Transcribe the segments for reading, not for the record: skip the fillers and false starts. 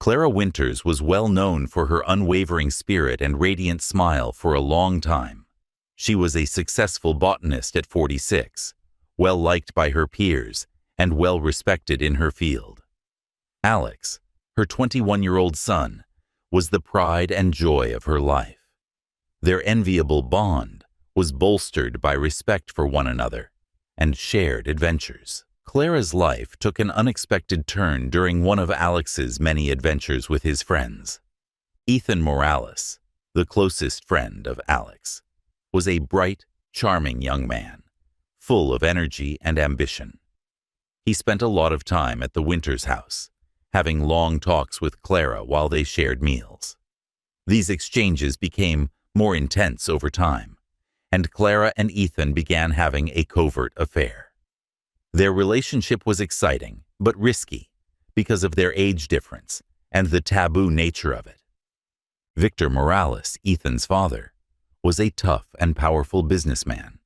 Clara Winters was well known for her unwavering spirit and radiant smile for a long time. She was a successful botanist at 46, well liked by her peers, and well respected in her field. Alex, her 21-year-old son, was the pride and joy of her life. Their enviable bond was bolstered by respect for one another and shared adventures. Clara's life took an unexpected turn during one of Alex's many adventures with his friends. Ethan Morales, the closest friend of Alex, was a bright, charming young man, full of energy and ambition. He spent a lot of time at the Winters house, having long talks with Clara while they shared meals. These exchanges became more intense over time, and Clara and Ethan began having a covert affair. Their relationship was exciting, but risky, because of their age difference and the taboo nature of it. Victor Morales, Ethan's father, was a tough and powerful businessman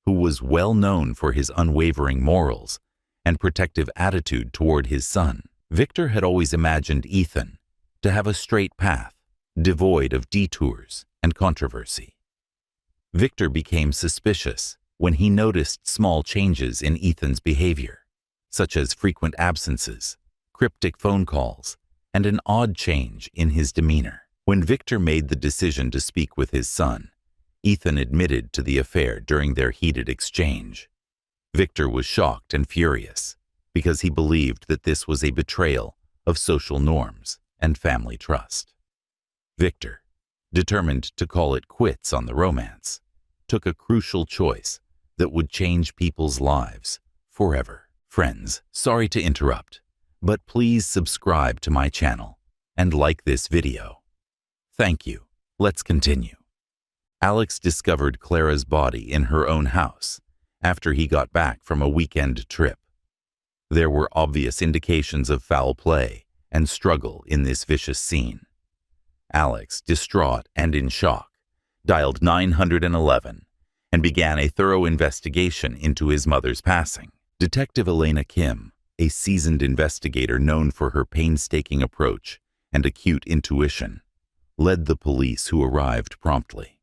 who was well known for his unwavering morals and protective attitude toward his son. Victor had always imagined Ethan to have a straight path, devoid of detours and controversy. Victor became suspicious when he noticed small changes in Ethan's behavior, such as frequent absences, cryptic phone calls, and an odd change in his demeanor. When Victor made the decision to speak with his son, Ethan admitted to the affair during their heated exchange. Victor was shocked and furious because he believed that this was a betrayal of social norms and family trust. Victor, determined to call it quits on the romance, took a crucial choice that would change people's lives forever. Friends, sorry to interrupt, but please subscribe to my channel and like this video. Thank you. Let's continue. Alex discovered Clara's body in her own house after he got back from a weekend trip. There were obvious indications of foul play and struggle in this vicious scene. Alex, distraught and in shock, dialed 911 and began a thorough investigation into his mother's passing. Detective Elena Kim, a seasoned investigator known for her painstaking approach and acute intuition, led the police, who arrived promptly.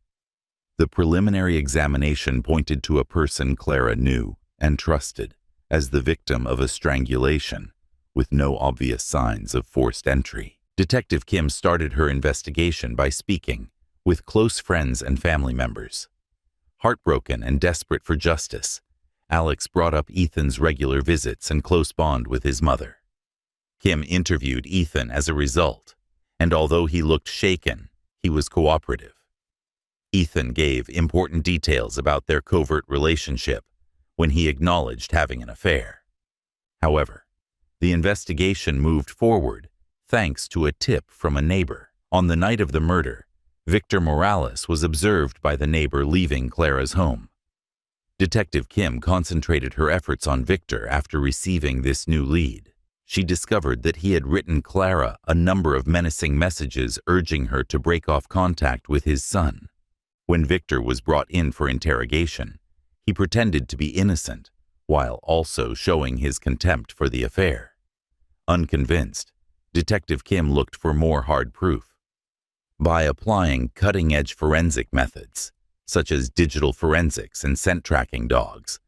The preliminary examination pointed to a person Clara knew and trusted as the victim of a strangulation, with no obvious signs of forced entry. Detective Kim started her investigation by speaking with close friends and family members. Heartbroken and desperate for justice, Alex brought up Ethan's regular visits and close bond with his mother. Kim interviewed Ethan as a result, and although he looked shaken, he was cooperative. Ethan gave important details about their covert relationship when he acknowledged having an affair. However, the investigation moved forward thanks to a tip from a neighbor. On the night of the murder, Victor Morales was observed by the neighbor leaving Clara's home. Detective Kim concentrated her efforts on Victor after receiving this new lead. She discovered that he had written Clara a number of menacing messages urging her to break off contact with his son. When Victor was brought in for interrogation, he pretended to be innocent while also showing his contempt for the affair. Unconvinced, Detective Kim looked for more hard proof. By applying cutting-edge forensic methods, such as digital forensics and scent tracking dogs,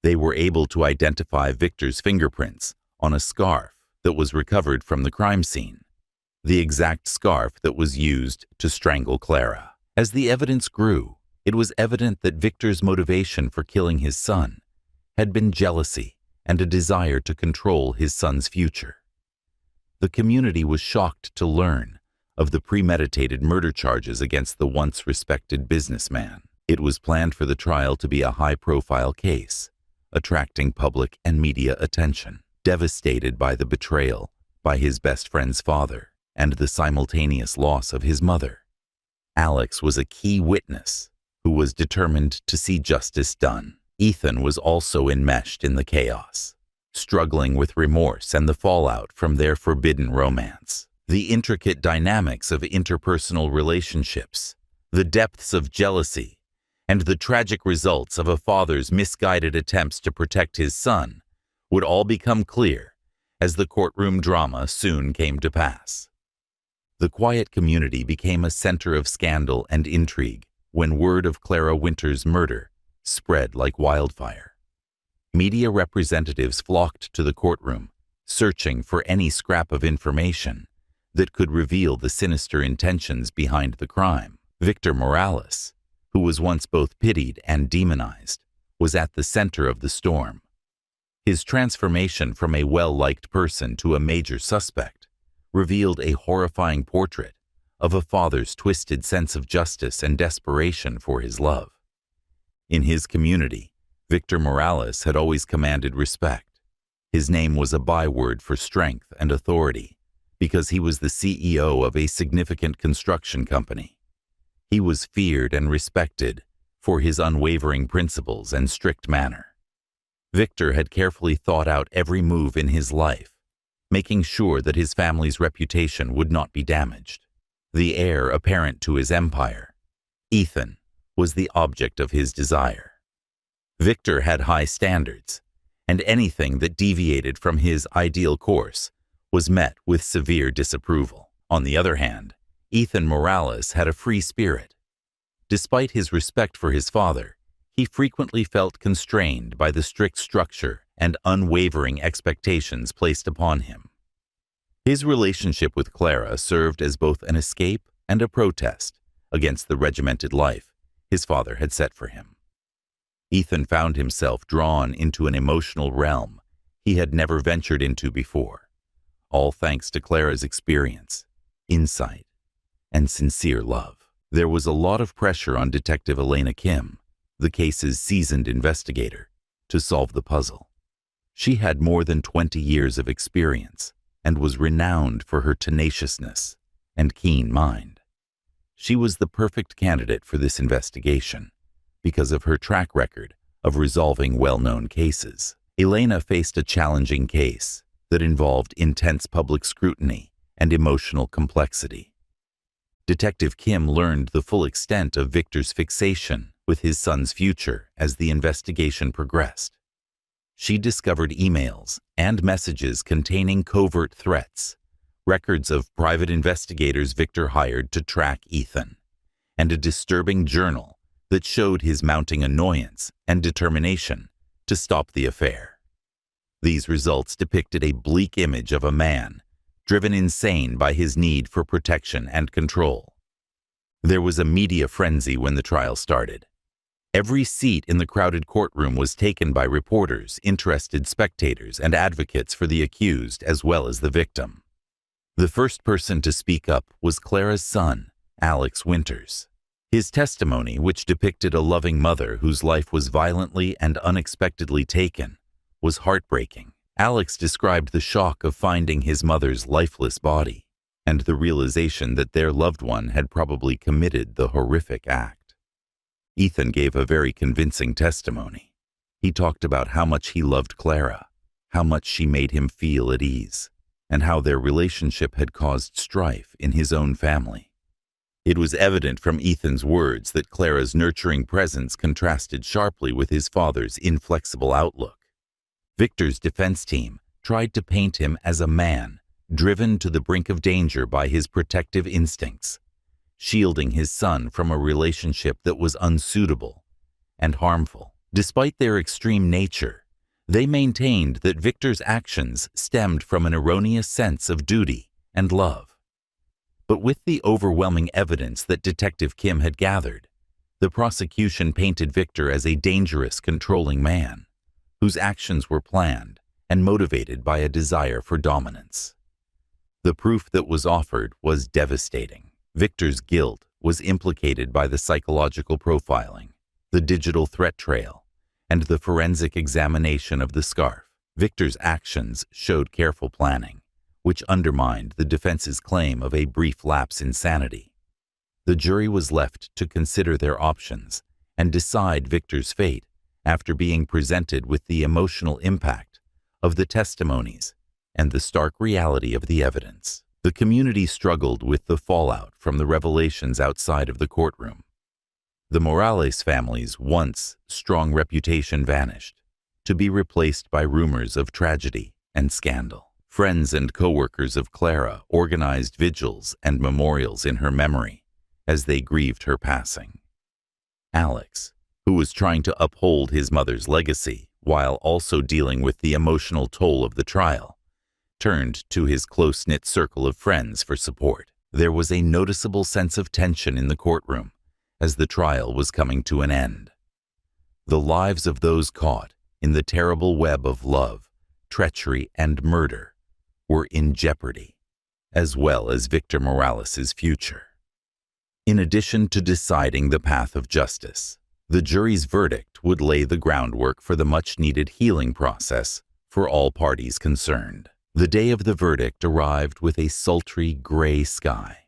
they were able to identify Victor's fingerprints on a scarf that was recovered from the crime scene, the exact scarf that was used to strangle Clara. As the evidence grew, it was evident that Victor's motivation for killing his son had been jealousy and a desire to control his son's future. The community was shocked to learn of the premeditated murder charges against the once respected businessman. It was planned for the trial to be a high-profile case, attracting public and media attention. Devastated by the betrayal by his best friend's father and the simultaneous loss of his mother, Alex was a key witness who was determined to see justice done. Ethan was also enmeshed in the chaos, struggling with remorse and the fallout from their forbidden romance. The intricate dynamics of interpersonal relationships, the depths of jealousy, and the tragic results of a father's misguided attempts to protect his son would all become clear as the courtroom drama soon came to pass. The quiet community became a center of scandal and intrigue when word of Clara Winter's murder spread like wildfire. Media representatives flocked to the courtroom, searching for any scrap of information that could reveal the sinister intentions behind the crime. Victor Morales, who was once both pitied and demonized, was at the center of the storm. His transformation from a well-liked person to a major suspect revealed a horrifying portrait of a father's twisted sense of justice and desperation for his love. In his community, Victor Morales had always commanded respect. His name was a byword for strength and authority because he was the CEO of a significant construction company. He was feared and respected for his unwavering principles and strict manner. Victor had carefully thought out every move in his life, making sure that his family's reputation would not be damaged. The heir apparent to his empire, Ethan, was the object of his desire. Victor had high standards, and anything that deviated from his ideal course was met with severe disapproval. On the other hand, Ethan Morales had a free spirit. Despite his respect for his father, he frequently felt constrained by the strict structure and unwavering expectations placed upon him. His relationship with Clara served as both an escape and a protest against the regimented life his father had set for him. Ethan found himself drawn into an emotional realm he had never ventured into before, all thanks to Clara's experience, insight, and sincere love. There was a lot of pressure on Detective Elena Kim, the case's seasoned investigator, to solve the puzzle. She had more than 20 years of experience and was renowned for her tenaciousness and keen mind. She was the perfect candidate for this investigation because of her track record of resolving well-known cases. Elena faced a challenging case that involved intense public scrutiny and emotional complexity. Detective Kim learned the full extent of Victor's fixation with his son's future as the investigation progressed. She discovered emails and messages containing covert threats, records of private investigators Victor hired to track Ethan, and a disturbing journal that showed his mounting annoyance and determination to stop the affair. These results depicted a bleak image of a man driven insane by his need for protection and control. There was a media frenzy when the trial started. Every seat in the crowded courtroom was taken by reporters, interested spectators, and advocates for the accused as well as the victim. The first person to speak up was Clara's son, Alex Winters. His testimony, which depicted a loving mother whose life was violently and unexpectedly taken, was heartbreaking. Alex described the shock of finding his mother's lifeless body and the realization that their loved one had probably committed the horrific act. Ethan gave a very convincing testimony. He talked about how much he loved Clara, how much she made him feel at ease, and how their relationship had caused strife in his own family. It was evident from Ethan's words that Clara's nurturing presence contrasted sharply with his father's inflexible outlook. Victor's defense team tried to paint him as a man driven to the brink of danger by his protective instincts, shielding his son from a relationship that was unsuitable and harmful. Despite their extreme nature, they maintained that Victor's actions stemmed from an erroneous sense of duty and love. But with the overwhelming evidence that Detective Kim had gathered, the prosecution painted Victor as a dangerous, controlling man whose actions were planned and motivated by a desire for dominance. The proof that was offered was devastating. Victor's guilt was implicated by the psychological profiling, the digital threat trail, and the forensic examination of the scarf. Victor's actions showed careful planning, which undermined the defense's claim of a brief lapse in sanity. The jury was left to consider their options and decide Victor's fate after being presented with the emotional impact of the testimonies and the stark reality of the evidence. The community struggled with the fallout from the revelations outside of the courtroom. The Morales family's once strong reputation vanished, to be replaced by rumors of tragedy and scandal. Friends and co-workers of Clara organized vigils and memorials in her memory as they grieved her passing. Alex, who was trying to uphold his mother's legacy while also dealing with the emotional toll of the trial, turned to his close-knit circle of friends for support. There was a noticeable sense of tension in the courtroom as the trial was coming to an end. The lives of those caught in the terrible web of love, treachery, and murder were in jeopardy, as well as Victor Morales' future. In addition to deciding the path of justice, the jury's verdict would lay the groundwork for the much-needed healing process for all parties concerned. The day of the verdict arrived with a sultry gray sky.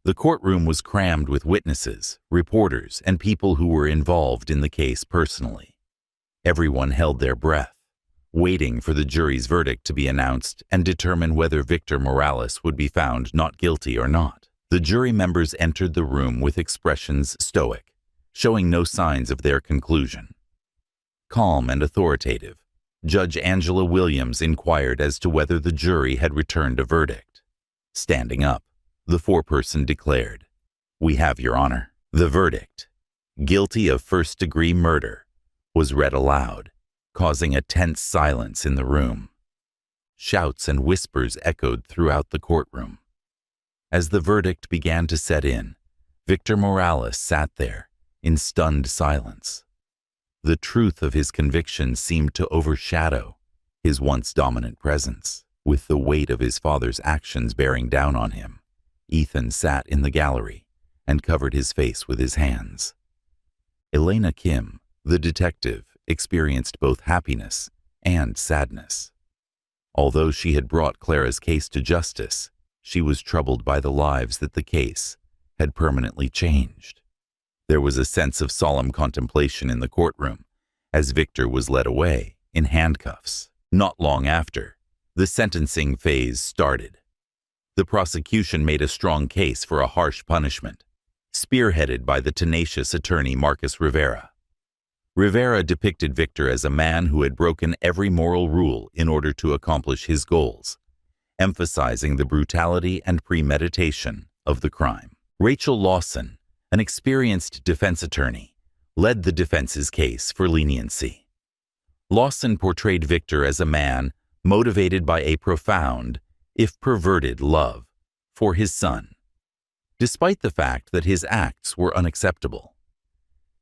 The courtroom was crammed with witnesses, reporters, and people who were involved in the case personally. Everyone held their breath, waiting for the jury's verdict to be announced and determine whether Victor Morales would be found not guilty or not. The jury members entered the room with expressions stoic, showing no signs of their conclusion. Calm and authoritative, Judge Angela Williams inquired as to whether the jury had returned a verdict. Standing up, the foreperson declared, "We have, Your Honor." The verdict, guilty of first-degree murder, was read aloud, causing a tense silence in the room. Shouts and whispers echoed throughout the courtroom. As the verdict began to set in, Victor Morales sat there in stunned silence. The truth of his conviction seemed to overshadow his once dominant presence. With the weight of his father's actions bearing down on him, Ethan sat in the gallery and covered his face with his hands. Elena Kim, the detective, experienced both happiness and sadness. Although she had brought Clara's case to justice, she was troubled by the lives that the case had permanently changed. There was a sense of solemn contemplation in the courtroom as Victor was led away in handcuffs. Not long after, the sentencing phase started. The prosecution made a strong case for a harsh punishment, spearheaded by the tenacious attorney Marcus Rivera. Rivera depicted Victor as a man who had broken every moral rule in order to accomplish his goals, emphasizing the brutality and premeditation of the crime. Rachel Lawson, an experienced defense attorney, led the defense's case for leniency. Lawson portrayed Victor as a man motivated by a profound, if perverted, love for his son, despite the fact that his acts were unacceptable.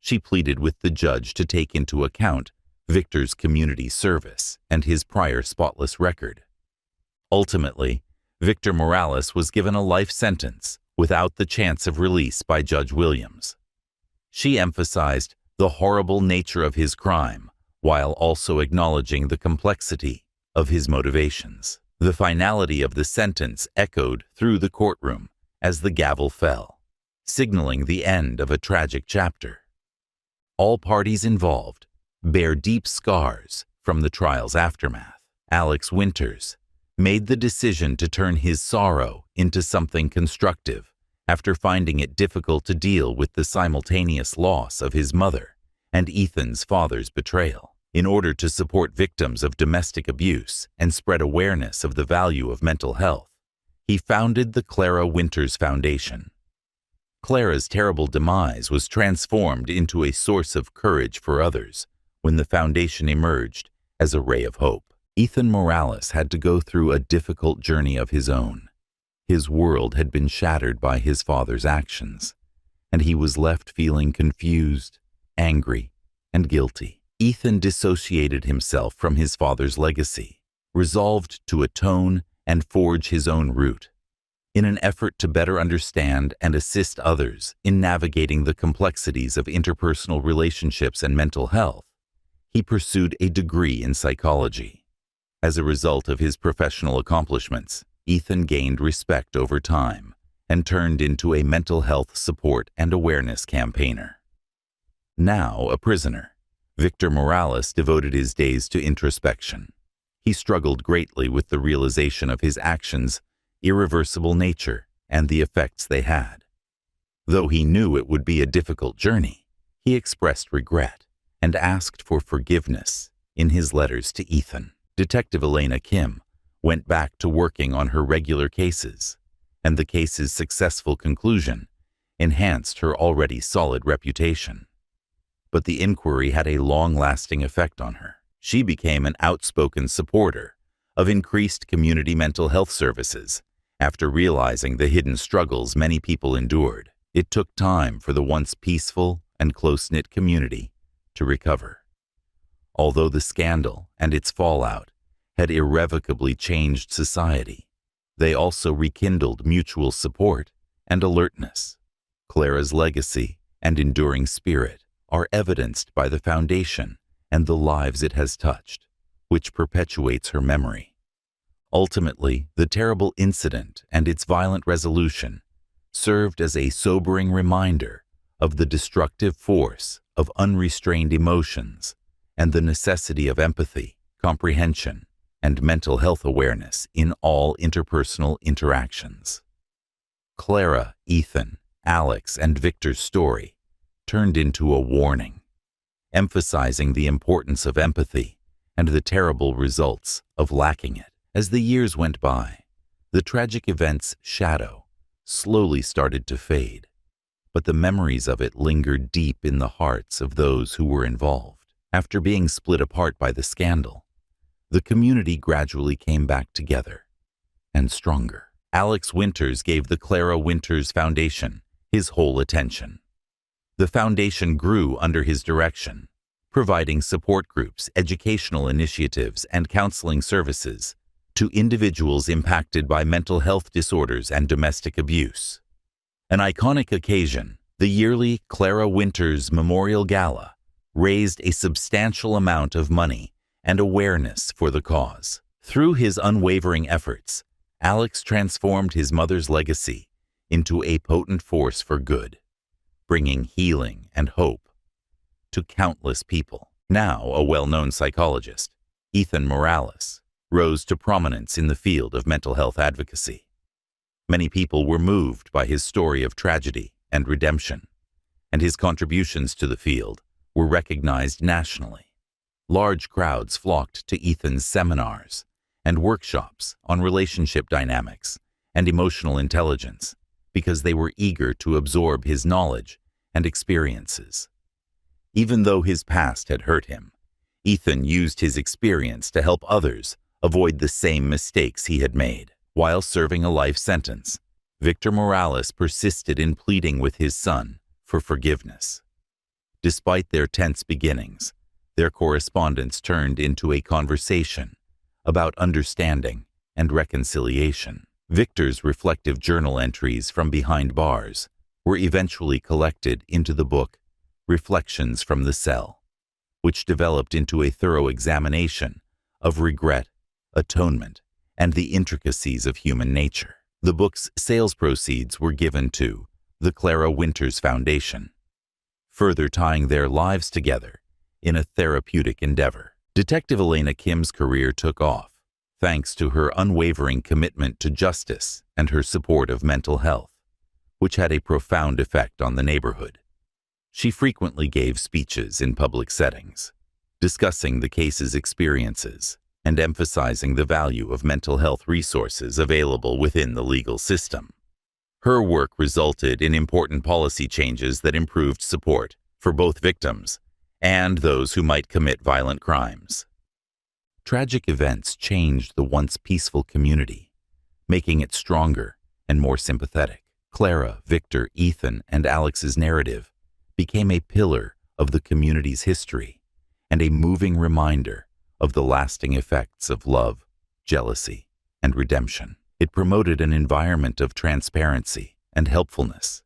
She pleaded with the judge to take into account Victor's community service and his prior spotless record. Ultimately, Victor Morales was given a life sentence without the chance of release by Judge Williams. She emphasized the horrible nature of his crime while also acknowledging the complexity of his motivations. The finality of the sentence echoed through the courtroom as the gavel fell, signaling the end of a tragic chapter. All parties involved bear deep scars from the trial's aftermath. Alex Winters made the decision to turn his sorrow into something constructive after finding it difficult to deal with the simultaneous loss of his mother and Ethan's father's betrayal. In order to support victims of domestic abuse and spread awareness of the value of mental health, he founded the Clara Winters Foundation. Clara's terrible demise was transformed into a source of courage for others when the foundation emerged as a ray of hope. Ethan Morales had to go through a difficult journey of his own. His world had been shattered by his father's actions, and he was left feeling confused, angry, and guilty. Ethan dissociated himself from his father's legacy, resolved to atone and forge his own route. In an effort to better understand and assist others in navigating the complexities of interpersonal relationships and mental health, he pursued a degree in psychology. As a result of his professional accomplishments, Ethan gained respect over time and turned into a mental health support and awareness campaigner. Now a prisoner, Victor Morales devoted his days to introspection. He struggled greatly with the realization of his actions' irreversible nature and the effects they had. Though he knew it would be a difficult journey, he expressed regret and asked for forgiveness in his letters to Ethan. Detective Elena Kim went back to working on her regular cases, and the case's successful conclusion enhanced her already solid reputation. But the inquiry had a long-lasting effect on her. She became an outspoken supporter of increased community mental health services after realizing the hidden struggles many people endured. It took time for the once peaceful and close-knit community to recover. Although the scandal and its fallout had irrevocably changed society, they also rekindled mutual support and alertness. Clara's legacy and enduring spirit are evidenced by the foundation and the lives it has touched, which perpetuates her memory. Ultimately, the terrible incident and its violent resolution served as a sobering reminder of the destructive force of unrestrained emotions and the necessity of empathy, comprehension, and mental health awareness in all interpersonal interactions. Clara, Ethan, Alex, and Victor's story turned into a warning, emphasizing the importance of empathy and the terrible results of lacking it. As the years went by, the tragic event's shadow slowly started to fade, but the memories of it lingered deep in the hearts of those who were involved. After being split apart by the scandal, the community gradually came back together and stronger. Alex Winters gave the Clara Winters Foundation his whole attention. The foundation grew under his direction, providing support groups, educational initiatives, and counseling services to individuals impacted by mental health disorders and domestic abuse. An iconic occasion, the yearly Clara Winters Memorial Gala, raised a substantial amount of money and awareness for the cause. Through his unwavering efforts, Alex transformed his mother's legacy into a potent force for good, bringing healing and hope to countless people. Now a well-known psychologist, Ethan Morales, rose to prominence in the field of mental health advocacy. Many people were moved by his story of tragedy and redemption, and his contributions to the field were recognized nationally. Large crowds flocked to Ethan's seminars and workshops on relationship dynamics and emotional intelligence because they were eager to absorb his knowledge and experiences. Even though his past had hurt him, Ethan used his experience to help others avoid the same mistakes he had made. While serving a life sentence, Victor Morales persisted in pleading with his son for forgiveness. Despite their tense beginnings, their correspondence turned into a conversation about understanding and reconciliation. Victor's reflective journal entries from behind bars were eventually collected into the book Reflections from the Cell, which developed into a thorough examination of regret, atonement, and the intricacies of human nature. The book's sales proceeds were given to the Clara Winters Foundation, further tying their lives together in a therapeutic endeavor. Detective Elena Kim's career took off, thanks to her unwavering commitment to justice and her support of mental health, which had a profound effect on the neighborhood. She frequently gave speeches in public settings, discussing the case's experiences and emphasizing the value of mental health resources available within the legal system. Her work resulted in important policy changes that improved support for both victims and those who might commit violent crimes. Tragic events changed the once peaceful community, making it stronger and more sympathetic. Clara, Victor, Ethan, and Alex's narrative became a pillar of the community's history and a moving reminder of the lasting effects of love, jealousy, and redemption. It promoted an environment of transparency and helpfulness,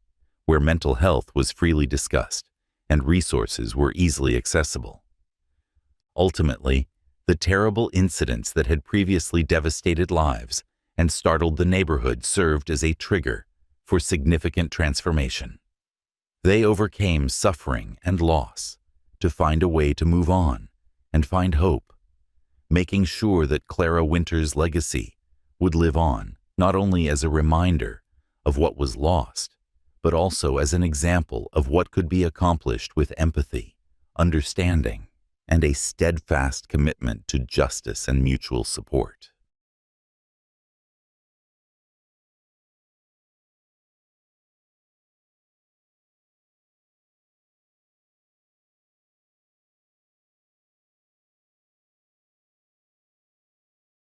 where mental health was freely discussed and resources were easily accessible. Ultimately, the terrible incidents that had previously devastated lives and startled the neighborhood served as a trigger for significant transformation. They overcame suffering and loss to find a way to move on and find hope, making sure that Clara Winters' legacy would live on, not only as a reminder of what was lost, but also as an example of what could be accomplished with empathy, understanding, and a steadfast commitment to justice and mutual support.